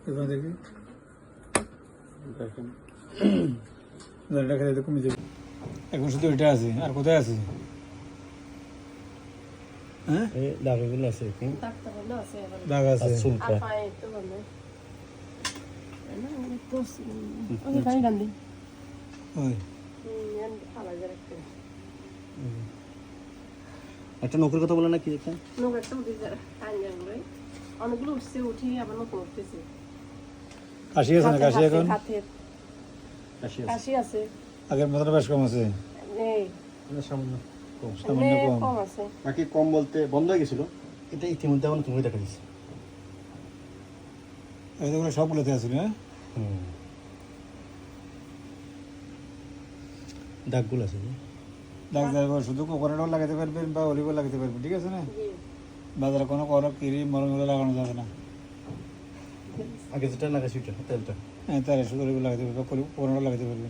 এবার দেখি দেখেন দাঁড়িয়ে খেলে কমে যাবে। এখন শুধু এটা আছে, আর কোথায় আছে? হ্যাঁ দাগগুলো আছে, দাগ আছে। ওই একটা নৌকার কথা বলে না কি একটা অনেকগুলো উঠছে, উঠি আবার নতুন উঠতেছে। কাশি আছে না? কাশি এখন কাশি আছে, আগের মতন বেশ কম আছে, নেই সামান্য সামান্য কম। কম আছে। বাকি কম বলতে বন্ধ হয়ে গেছিল, এটা ইতিমধ্যে এখন তুমি দেখা দিচ্ছে। এগুলো সবগুলোতে আছে না? দাগগুলো আছে, দাগ দাগ শুধু কোকোনাটও লাগাতে পারবেন বা অলিভও লাগাতে পারবেন, ঠিক আছে না? বাজারে কোনো ক্রিম মলমগুলো লাগানো যাবে না। আগে যেটা লাগাইছি ওইটা তেলটা, হ্যাঁ তাহলে শুধু অলিভ লাগাতে পারবে, কোকোনাটও লাগাতে পারবে।